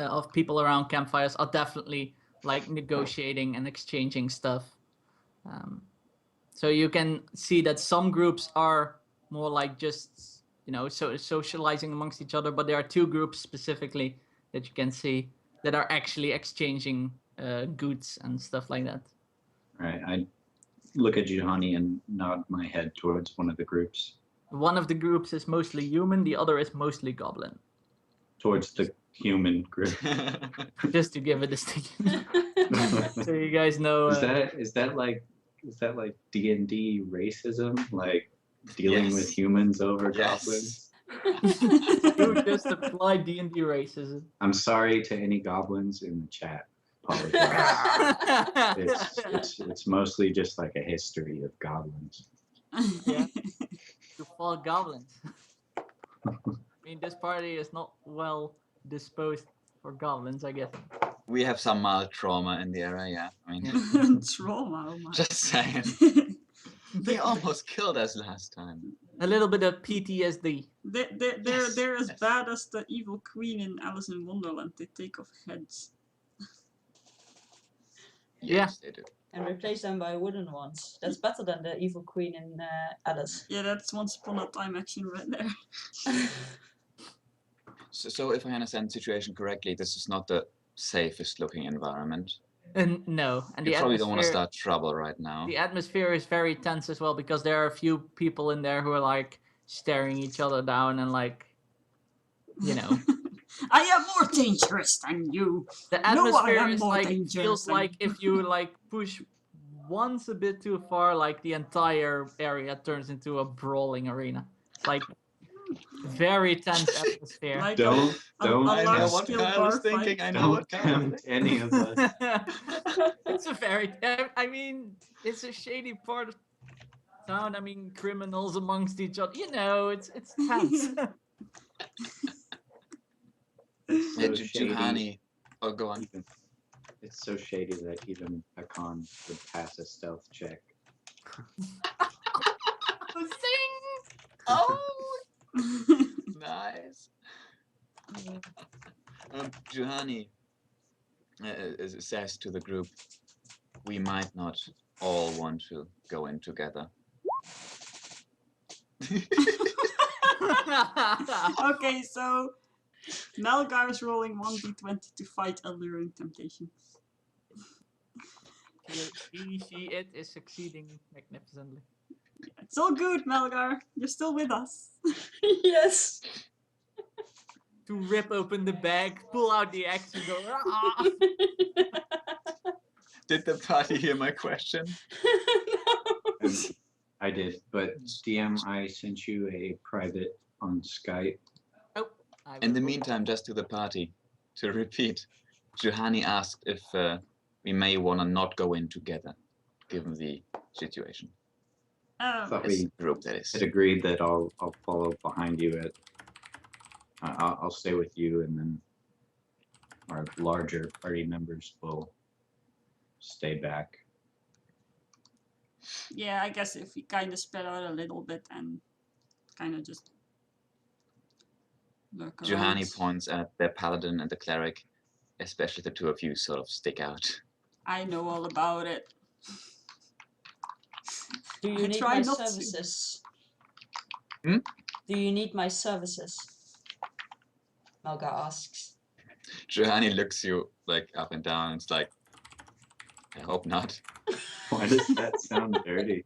of people around campfires are definitely like negotiating and exchanging stuff. So you can see that some groups are more like just socializing amongst each other, but there are two groups specifically that you can see that are actually exchanging goods and stuff like that. Right. I look at Juhani and nod my head towards one of the groups. One of the groups is mostly human, the other is mostly goblin. Towards the human group. Just to give a distinction. So you guys know. Is that like D&D racism? Like dealing with humans over goblins? You just apply D&D racism. I'm sorry to any goblins in the chat. Apologize. it's mostly just like a history of goblins. Yeah. To fall goblins. I mean, this party is not well disposed for goblins, I guess. We have some mild trauma in the area, yeah. I mean, trauma. Oh my. Just saying. They almost killed us last time. A little bit of PTSD. They're as bad as the evil queen in Alice in Wonderland. They take off heads. Yes, they do. And replace them by wooden ones. That's better than the evil queen in Alice. Yeah, that's Once Upon a Time action right there. So if I understand the situation correctly, this is not the safest looking environment. No, and You the probably don't want to start trouble right now. The atmosphere is very tense as well because there are a few people in there who are like staring each other down and like, I am more dangerous than you. The atmosphere is more like dangerous feels than like you. if you like push once a bit too far, like the entire area turns into a brawling arena. Like very tense atmosphere. Like Don't. a I know large what scale Kyle is bar fight. thinking. I know Don't what Kyle is tempt any of us. It's a very, I mean, it's a shady part of town. I mean, criminals amongst each other. It's tense. Yeah, So shady. Juhani. Oh, go on. It's so shady that even Hakan would pass a stealth check. Zing! Oh, nice. Juhani says to the group, we might not all want to go in together. Okay, so Melgar is rolling 1d20 to fight alluring temptations. It is succeeding magnificently. It's all good, Melgar. You're still with us. Yes. To rip open the bag, pull out the axe, and go. "Ah!" Did the party hear my question? No. I did, but DM, I sent you a private on Skype. Oh, In the meantime, just to the party, to repeat, Juhani asked if we may want to not go in together, given the situation. Thought This we group, that is. had agreed that I'll follow behind you at. I'll stay with you, and then our larger party members will stay back. Yeah, I guess if we kind of spread out a little bit and kind of just lurk around. Juhani points at the paladin and the cleric, especially the two of you sort of stick out. I know all about it. Do you I need try my not to. services? Hmm? Do you need my services? Melgar asks. Juhani looks you like up and down and it's like, I hope not. Why does that sound dirty?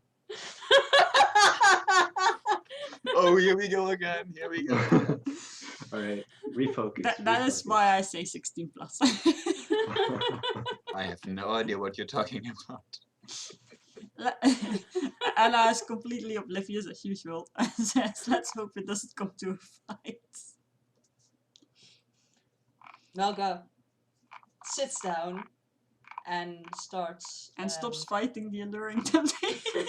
Oh, here we go again. Here we go. All right, refocus. That is why I say 16 plus. I have no idea what you're talking about. Anna is completely oblivious as usual and says, let's hope it doesn't come to a fight. Melgar sits down and starts. And stops fighting the alluring temptation.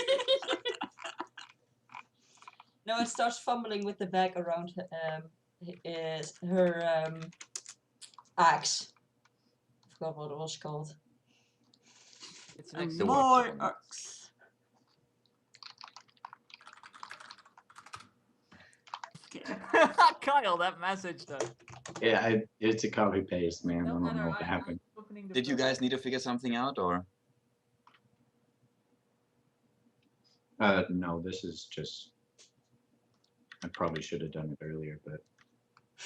No, it starts fumbling with the bag around her axe. I forgot what it was called. It's And the more watch. orcs. Okay. Kyle, that message though. Yeah, it's a copy paste, man. I No don't matter, know what I'm happened. opening the Did you program. guys need to figure something out, or? No, this is just. I probably should have done it earlier, but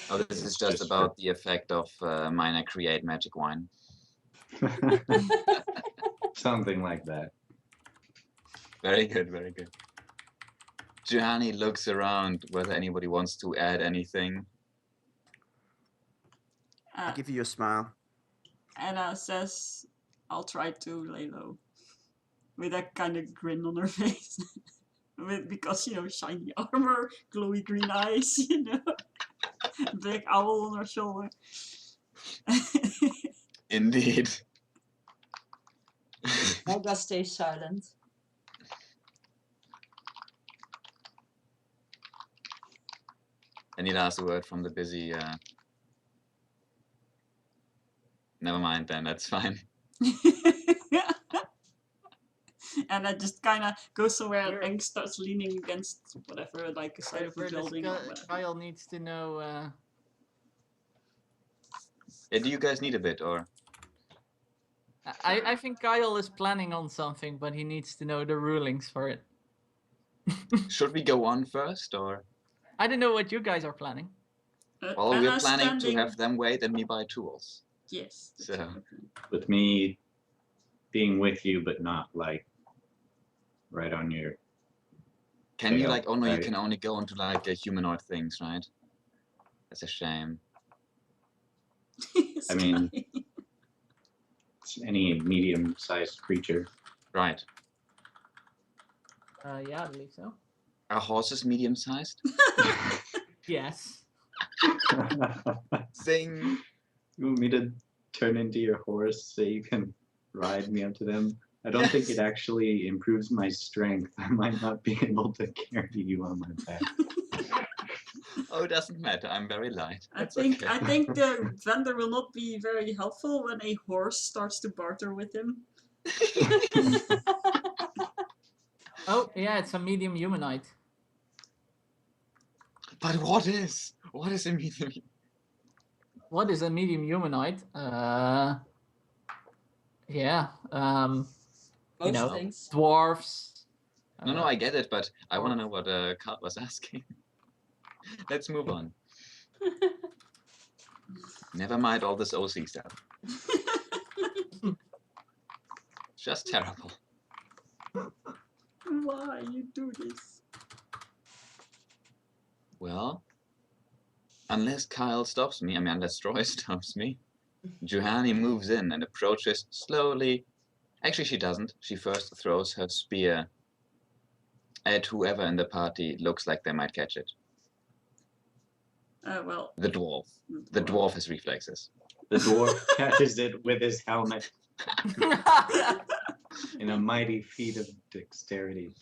Oh, this is It's just just about the effect of minor create magic wine. something like that. Very good, very good. Juhani looks around whether anybody wants to add anything. Uh, Give you a smile. Anna says, "I'll try to lay low," with that kind of grin on her face. Because, you know, shiny armor, glowy green eyes, you know, big owl on her shoulder. Indeed. Helga stays silent. Any last word from the busy? Never mind then, that's fine. And I just kind of go somewhere and We're- Eng starts leaning against whatever, like a side of a We're building or discu- whatever. Kyle needs to know. Do you guys need a bit, or? I think Kyle is planning on something, but he needs to know the rulings for it. Should we go on first, or? I don't know what you guys are planning. Well, we're Anna's planning to standing- have them wait and me buy tools. Yes. that's So- what we're doing. With me being with you, but not like right on your. Can you Yeah, like, oh no, you right. can only go into like the humanoid things, right? That's a shame. I mean- Sky. It's any medium-sized creature. Right. Yeah, I believe so. Are horses medium sized? Yes. Zing! You want me to turn into your horse so you can ride me up to them? I don't think it actually improves my strength. I might not be able to carry you on my back. Oh, it doesn't matter. I'm very light. I That's think okay. I think the vendor will not be very helpful when a horse starts to barter with him. Oh, yeah, it's a medium humanoid. But what is a medium? What is a medium humanoid? Yeah. Most know, things. Dwarfs. No, I get it, but I want to or- know what Kat was asking. Let's move on. Never mind all this OC stuff. Just terrible. Why you do this? Well, unless Kyle stops me, I mean, unless Troy stops me, Juhani moves in and approaches slowly. Actually, she doesn't. She first throws her spear at whoever in the party looks like they might catch it. Well, The dwarf. The dwarf has reflexes. The dwarf catches it with his helmet in a mighty feat of dexterity.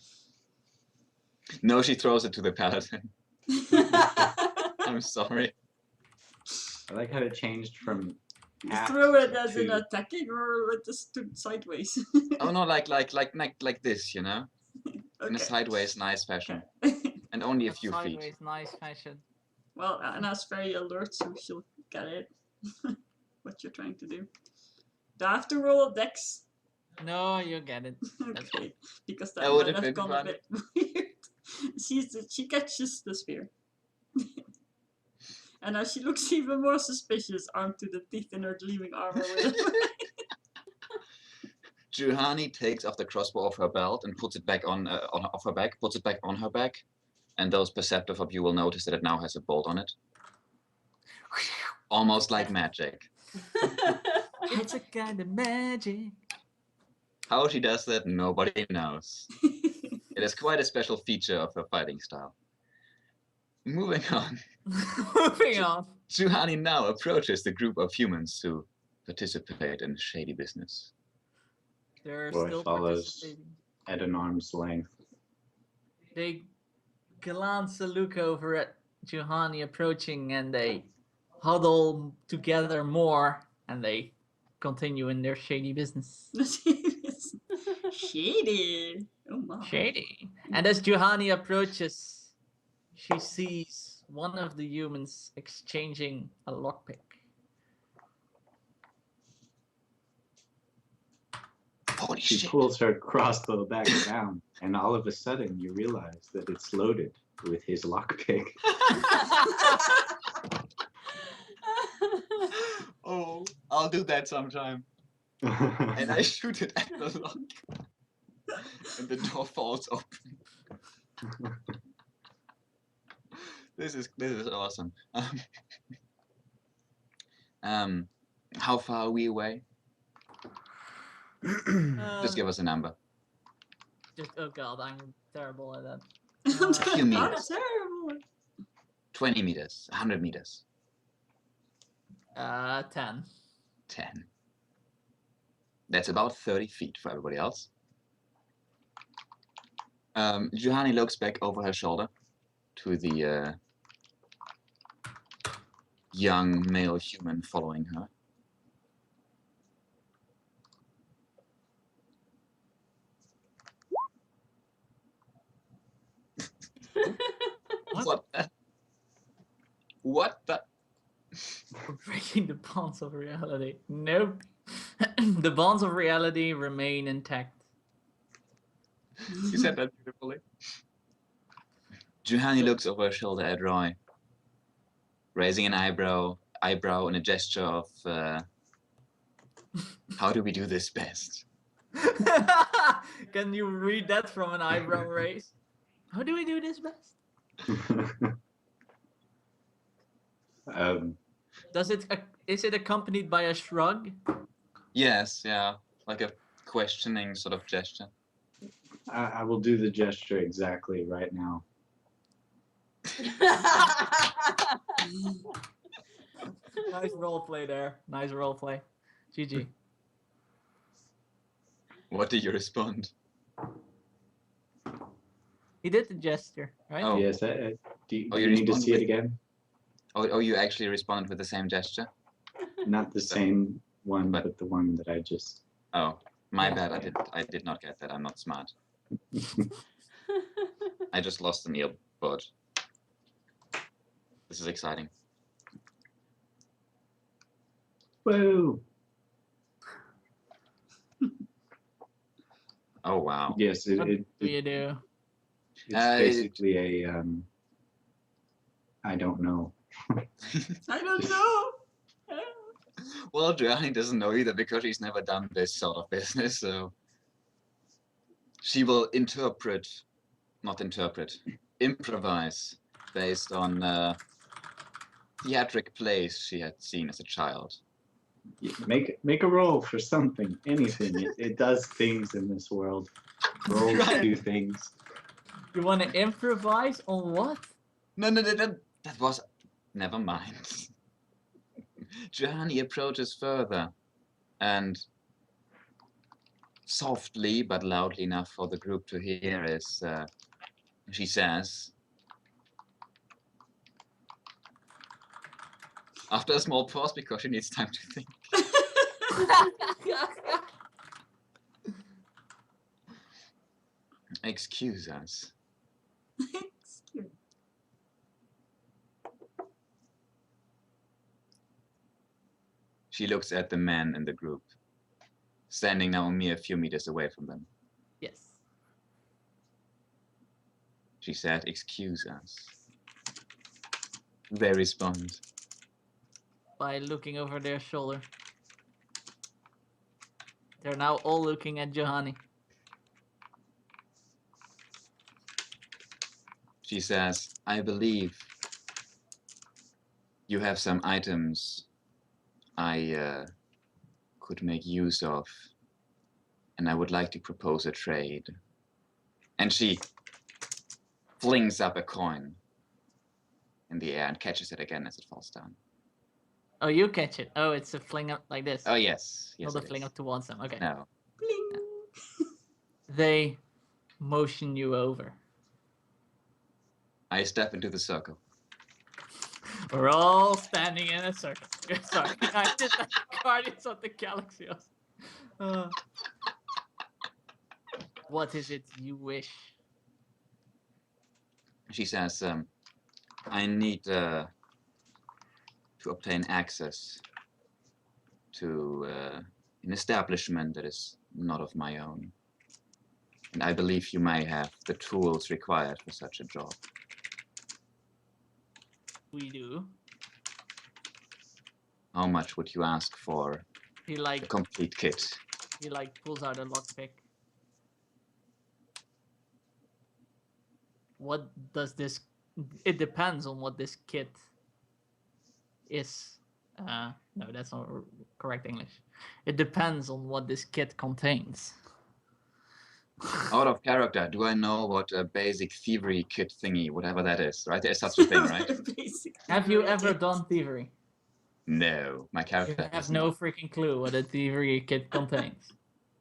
No, she throws it to the paladin. I'm sorry. I like how it changed from You half throw it as in to- attacking or with the sideways. Oh no, like this, you know, in a Okay. sideways, nice fashion, Okay. and only a few feet. Sideways, nice fashion. Well, Anna's very alert, so she'll get it. What you're trying to do. Do I have to roll a dex? No, you get it. Okay, because that That would would've have been gone fun. a bit weird. She catches the spear. And now she looks even more suspicious, armed to the teeth in her gleaming armor. With Juhani takes off the crossbow off her belt and puts it back on off her back, puts it back on her back, and those perceptive of you will notice that it now has a bolt on it, almost like magic. It's a kind of magic. How she does that, nobody knows. It is quite a special feature of her fighting style. Moving on, Moving on. Juhani now approaches the group of humans who participate in shady business. They're Boy still follows. participating. At an arm's length. They glance a look over at Juhani approaching and they huddle together more and they continue in their shady business. Shady. Oh my. Shady. And as Juhani approaches, she sees one of the humans exchanging a lockpick. Holy She shit. pulls her crossbow back down, and all of a sudden you realize that it's loaded with his lockpick. Oh, I'll do that sometime. And I shoot it at the lock. And the door falls open. This is awesome. How far are we away? Just give us a number. Oh god, I'm terrible at that. few meters. Terrible. 20 meters, 100 meters, 10. 10. That's about 30 feet for everybody else. Juhani looks back over her shoulder to the young male human following her. What the? What the? We're breaking the bonds of reality. Nope. The bonds of reality remain intact. You said that beautifully. Juhani looks over her shoulder at Roy, raising an eyebrow in a gesture of how do we do this best? Can you read that from an eyebrow raise? How do we do this best? Is it accompanied by a shrug? Yes, yeah, like a questioning sort of gesture. I will do the gesture exactly right now. Nice role play there. Nice role play. GG. What do you respond? He did the gesture, right? Oh. Yes, do Oh, do you you need to respond see it with- again? Oh, you actually responded with the same gesture? Not the same one, But- but the one that I just. Oh, my Yeah. bad. I did not get that. I'm not smart. I just lost an earbud. This is exciting. Whoa! Oh wow. Yes, What do you do? it's it- basically a. I don't know. I don't know. Well, Gianni doesn't know either because she's never done this sort of business, so she will improvise based on theatric plays she had seen as a child. Make a roll for something, anything. It does things in this world. Rolls Right. do things. You want to improvise on what? No, that was. Never mind. Gianni approaches further and softly but loudly enough for the group to hear is she says, after a small pause because she needs time to think. Excuse us. Excuse. She looks at the man in the group, standing now a mere few meters away from them. Yes. She said, excuse us. They respond, By looking over their shoulder. They're now all looking at Johanny. she says, I believe you have some items I could make use of, and I would like to propose a trade. And she flings up a coin in the air and catches it again as it falls down. Oh, you catch it. Oh, it's a fling up like this. Oh, yes. Yes, Not a it fling is. up towards them. Okay. No. Bling. They motion you over. I step into the circle. We're all standing in a circle. Sorry, I did the Guardians of the Galaxy. What is it you wish? She says, I need to obtain access to an establishment that is not of my own. And I believe you may have the tools required for such a job. We do. How much would you ask for He a like complete kit? he like pulls out a lockpick. What does this? It depends on what this kit is. No, that's not correct English. It depends on what this kit contains. Out of character, do I know what a basic thievery kit thingy, whatever that is, right? There's such a thing, right? Basically, Have you right. ever done thievery? No, my You character have has no not. freaking clue what a thievery kit contains.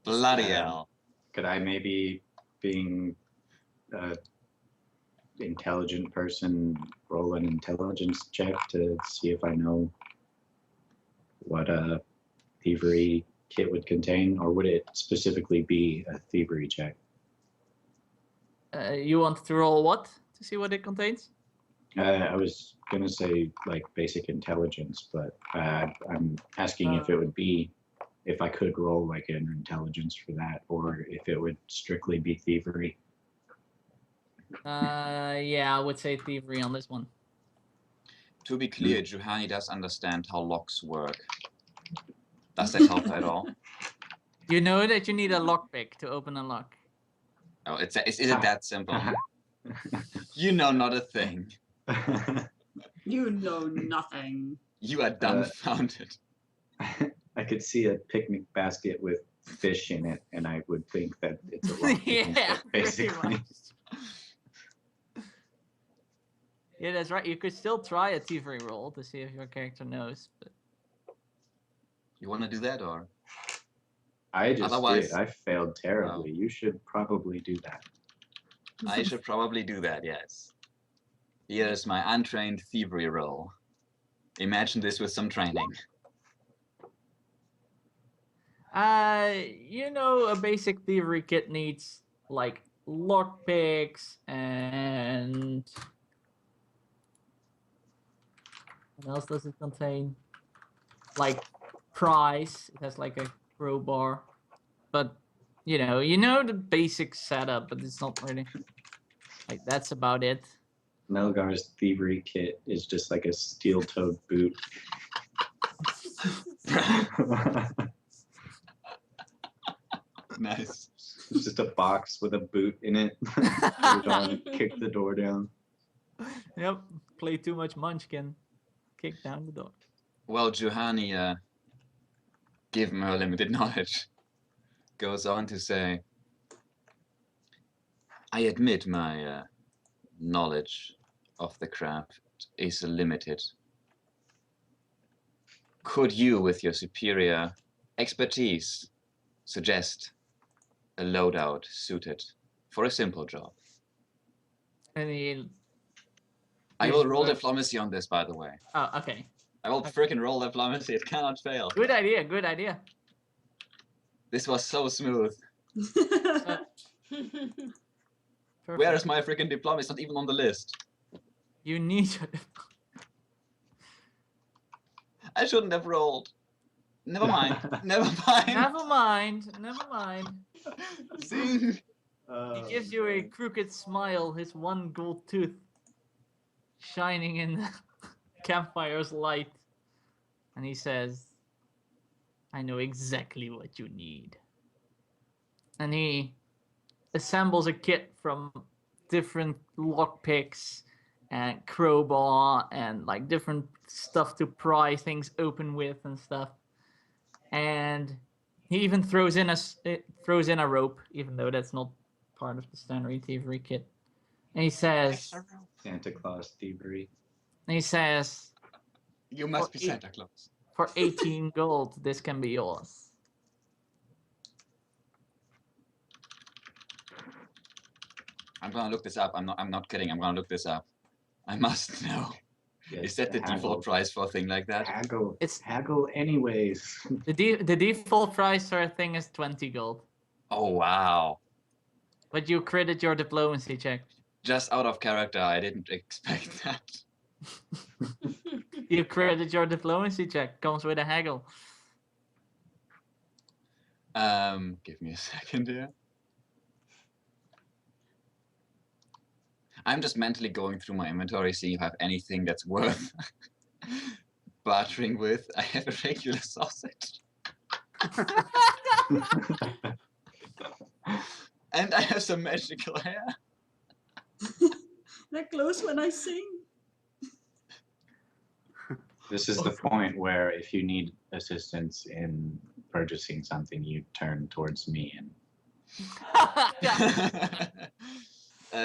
Bloody Um, hell. Could I maybe, being a intelligent person, roll an intelligence check to see if I know what a thievery kit would contain, or would it specifically be a thievery check? You want to roll what to see what it contains? I was gonna say like basic intelligence, but I'm asking if it would be, if I could roll like an intelligence for that, or if it would strictly be thievery. Yeah, I would say thievery on this one. To be clear, Juhani does understand how locks work. Does that help at all? You know that you need a lockpick to open a lock. Oh, is it that simple? You know not a thing. You know nothing. You are dumbfounded. I could see a picnic basket with fish in it, and I would think that it's a lock. Yeah, pretty basically. much. Yeah, that's right. You could still try a thievery roll to see if your character knows. But You want to do that, or? I just Otherwise- did. I failed terribly. You should probably do that. I should probably do that, yes. Here's my untrained thievery roll. Imagine this with some training. you know, a basic thievery kit needs like lockpicks and what else does it contain? Like prise. It has like a crowbar, but you know the basic setup, but it's not really like that's about it. Melgar's thievery kit is just like a steel-toed boot. Nice. It's just a box with a boot in it. Put it on, kick the door down. Yep, play too much Munchkin, kick down the door. Well, Juhani, given her limited knowledge, goes on to say, I admit my knowledge of the craft is limited. Could you, with your superior expertise, suggest a loadout suited for a simple job? And he, I Yes, will roll sir. diplomacy on this, by the way. oh, okay, I will frickin' roll diplomacy. It cannot fail. good idea, good idea. This was so smooth. Perfect. Where is my frickin' diplomacy? It's not even on the list. You need your I shouldn't have rolled. Never mind. Never mind. Never mind, never mind. Zing. He gives you a crooked smile, his one gold tooth shining in the campfire's light. And he says, I know exactly what you need. And he assembles a kit from different lockpicks and crowbar and like different stuff to pry things open with and stuff. And he even throws in a rope, even though that's not part of the standard thievery kit. And he says, Santa Claus thievery. You must be Well, Santa Claus. for 18 gold, this can be yours. I'm gonna look this up. I'm not kidding. I'm gonna look this up. I must know. Is that the default price for a thing like that? Haggle. It's- Haggle anyways. The default price for a thing is 20 gold. Oh wow. But you credit your diplomacy check. Just out of character, I didn't expect that. You credit your diplomacy check. Comes with a haggle. Give me a second here. I'm just mentally going through my inventory, seeing if I have anything that's worth bartering with. I have a regular sausage. And I have some magical hair. They're close when I sing. This is the point where if you need assistance in purchasing something, you turn towards me and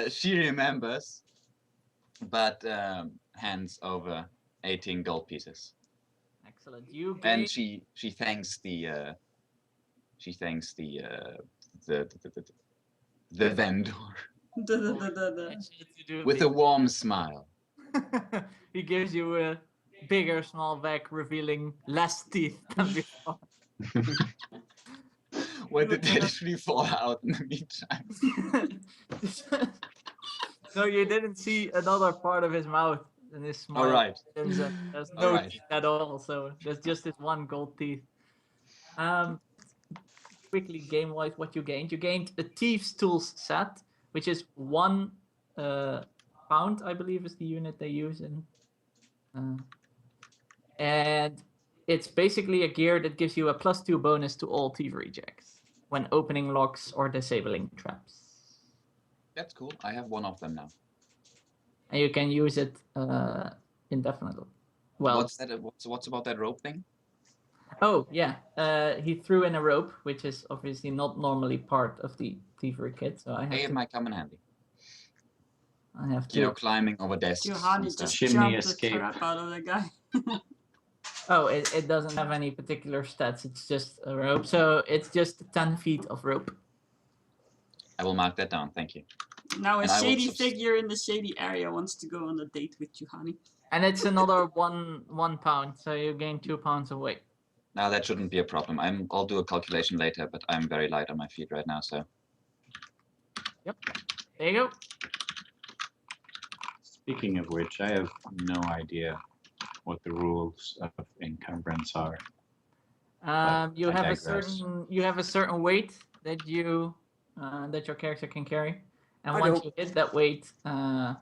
She remembers, but hands over 18 gold pieces. Excellent. You And gain. she thanks the vendor Actually, to do with the- a warm smile. He gives you a bigger small bag revealing less teeth than before. When did they literally fall out in the meantime? No, you didn't see another part of his mouth in his smile. All right. There's no Alright. teeth at all, so there's just this one gold teeth. Quickly game-wise, what you gained? You gained a Thieves' Tools set, which is 1 pound, I believe, is the unit they use in. And it's basically a gear that gives you a +2 bonus to all thievery checks when opening locks or disabling traps. That's cool. I have one of them now. And you can use it indefinitely. Well, What's that? What's about that rope thing? oh yeah, he threw in a rope, which is obviously not normally part of the thievery kit. So I have It to. might come in handy. I have to. You know, climbing over desks. Johanny and stuff. just Chimney jumped escape. the crap out of the guy. Oh, it doesn't have any particular stats. It's just a rope. So it's just 10 feet of rope. I will mark that down. Thank you. Now a And I will shady subs- figure in the shady area wants to go on a date with Johanny. And it's another one pound. So you gain 2 pounds of weight. Now that shouldn't be a problem. I'll do a calculation later, but I'm very light on my feet right now, so. There you go. speaking of which, I have no idea what the rules of encumbrance are. You I have a digress. certain weight that you that your character can carry, and I once don't. you hit that weight, not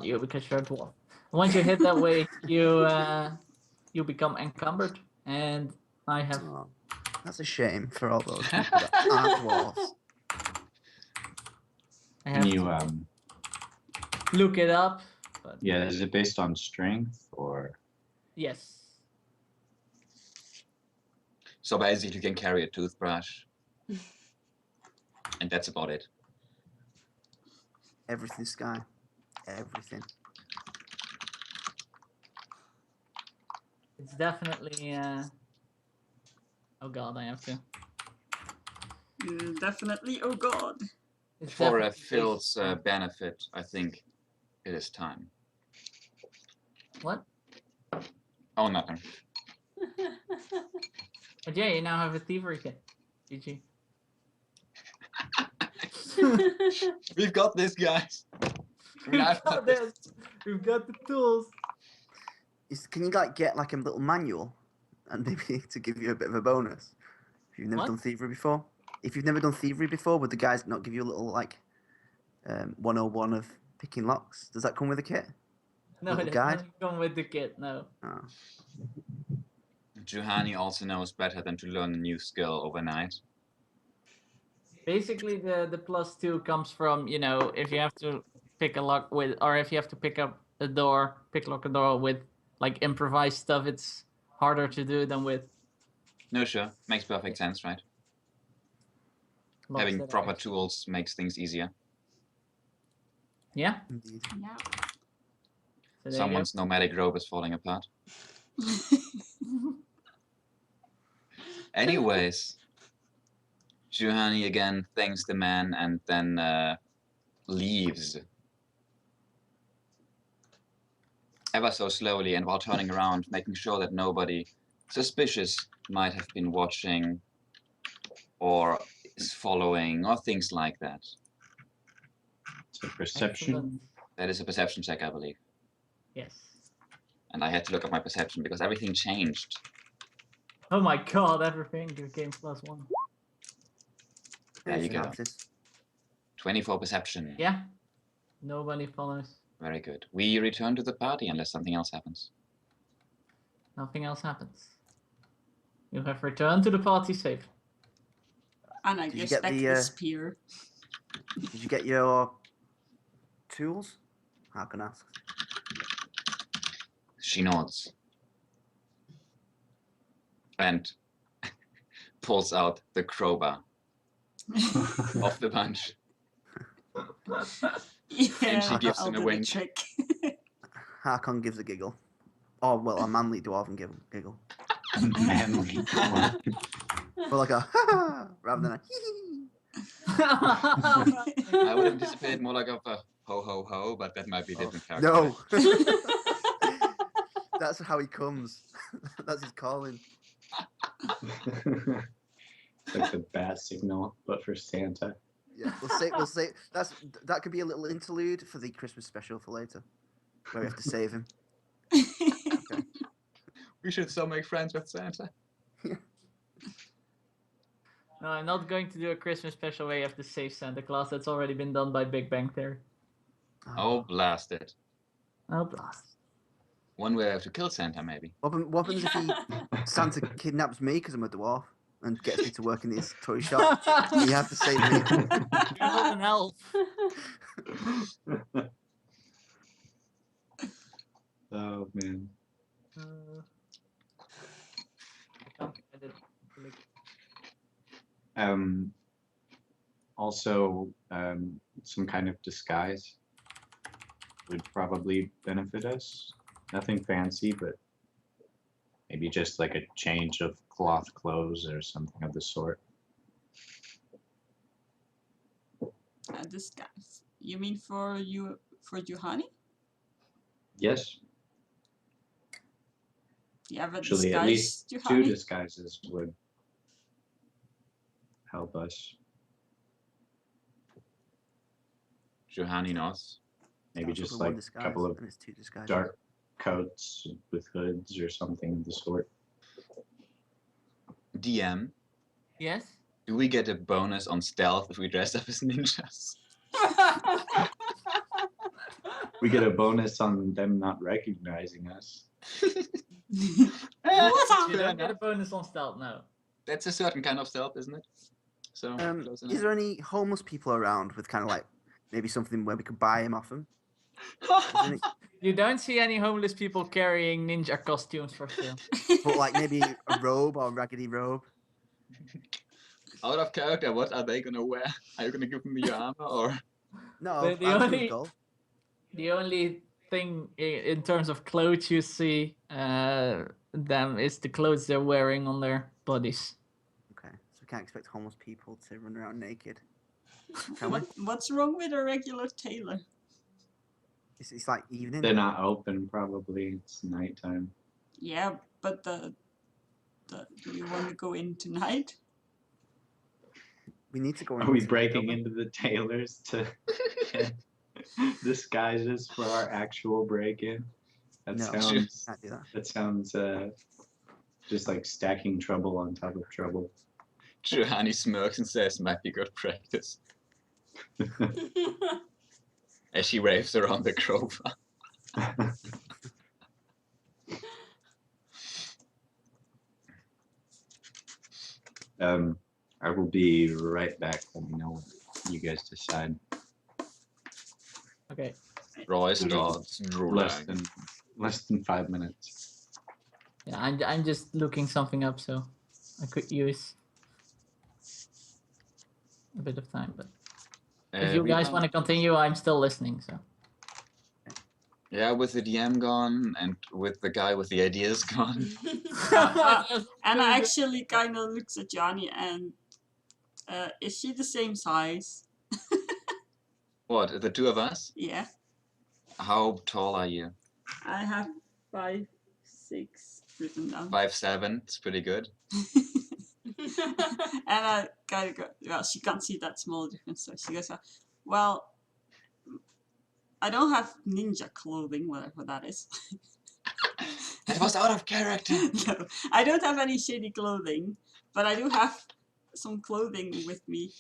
you because you're a dwarf. Once you hit that weight, you become encumbered, and I have Oh, that's a shame for all those people that aren't dwarves. I Can have you, to look it up. But yeah, is it based on strength or? yes, So basically, you can carry a toothbrush, and that's about it. Everything, Sky. Everything. it's definitely. Oh god, I have to. Definitely, oh god. It's For definitely Phil's based on- benefit, I think it is time. What? Oh, nothing. But yeah, you now have a thievery kit. GG. We've got this, guys. We've I've got this. We've got the tools. Can you like get like a little manual and maybe to give you a bit of a bonus if you've never What? done thievery before? If you've never done thievery before, would the guys not give you a little like 101 of picking locks? Does that come with a kit? No, Little that guide? doesn't come with the kit. No. Oh. Juhani also knows better than to learn a new skill overnight. Basically, the +2 comes from, you know, if you have to pick a lock with, or if you have to pick up a door, lock a door with like improvised stuff, it's harder to do than with No, sure. Makes perfect sense, right? locks Having that are proper actually- tools makes things easier. Yeah. Indeed. Yeah. So there you go. Someone's nomadic robe is falling apart. Anyways, Juhani again thanks the man and then leaves. Ever so slowly, and while turning around, making sure that nobody suspicious might have been watching or is following or things like that. It's a perception. Excellent. That is a perception check, I believe. Yes. And I had to look up my perception because everything changed. Oh my god, everything became +1. There you Anything go. like this. 24 perception. Yeah. Nobody follows. Very good. We return to the party unless something else happens. Nothing else happens. You have returned to the party safe. And I Did you guess get back the, the spear. Did you get your tools? How can I ask? She nods. And pulls out the crowbar of the bunch. Yeah, she gives I'll him a do the wink. trick. Hakon gives a giggle. Oh, well, a manly dwarven giggle. Manly. one. Or like a ha ha, rather than a hee hee. I would anticipate more like of a ho ho ho, but that might be different character. No. That's how he comes. That's his calling. It's like the bat signal, but for Santa. Yeah, we'll say that could be a little interlude for the Christmas special for later, where we have to save him. We should still make friends with Santa. No, I'm not going to do a Christmas special where you have to save Santa Claus. That's already been done by Big Bang Theory. Oh, blast it. Oh, blast. One way I have to kill Santa, maybe. What happens if Santa kidnaps me because I'm a dwarf and gets me to work in his toy shop? You have to save me. You're not an elf. Oh man. I did. Also, some kind of disguise would probably benefit us. Nothing fancy, but maybe just like a change of cloth clothes or something of the sort. Disguise. You mean for Juhani? Yes, Do you have a actually, at disguise, least two Juhani? disguises would help us. Juhani nods. Maybe That's just only one like a disguise, couple of and it's 2 disguises. dark coats with hoods or something of the sort. DM, Yes? do we get a bonus on stealth if we dress up as ninjas? We get a bonus on them not recognizing us. You Fair don't get a enough. bonus on stealth, no. That's a certain kind of stealth, isn't it? So, close Is enough. there any homeless people around with kind of like maybe something where we could buy him off them? Is there any, You don't see any homeless people carrying ninja costumes for sale. but like maybe a robe or a raggedy robe? Out of character, what are they gonna wear? Are you gonna give them your armor or? No, The I'll do only- gold. The only thing in terms of clothes you see them is the clothes they're wearing on their bodies. Okay, so we can't expect homeless people to run around naked. Can we? What's wrong with a regular tailor? It's like evening. They're not open, probably. It's nighttime. Yeah, but do you want to go in tonight? We need to go. Are we into the breaking building. into the tailors to get disguises for our actual break-in? That No. sounds. Can't do that. That sounds just like stacking trouble on top of trouble. Juhani smirks and says, "Might be good practice." As she waves around the crowbar. I will be right back. Let me know what you guys decide. Okay. Roy starts drooling. Less than 5 minutes. Yeah, I'm just looking something up, so I could use a bit of time. But if you guys want to continue, I'm still listening. So Yeah, with the DM gone and with the guy with the ideas gone. And I actually kind of looks at Johnny and is she the same size? What, the two of us? Yeah, How tall are you? I have 5'6" written down. 5'7", it's pretty good. And I kind of go, well, she can't see that small difference, so she goes, well, I don't have ninja clothing, whatever that is. That was out of character. No, I don't have any shady clothing, but I do have some clothing with me.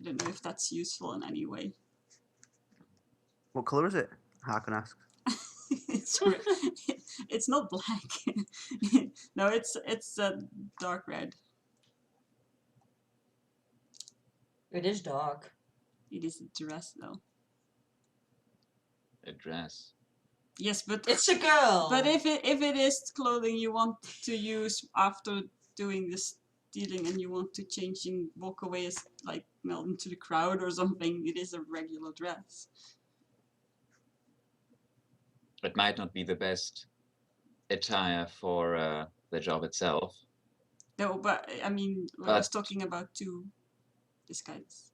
I don't know if that's useful in any way. What colour is it? Harkon asks. It's not black. No, it's dark red. It is dark. It is a dress though. A dress. Yes, but It's a girl. but if it is clothing you want to use after doing this stealing and you want to change and walk away as like melt into the crowd or something, it is a regular dress. It might not be the best attire for the job itself. No, but I mean, I was talking about two disguises.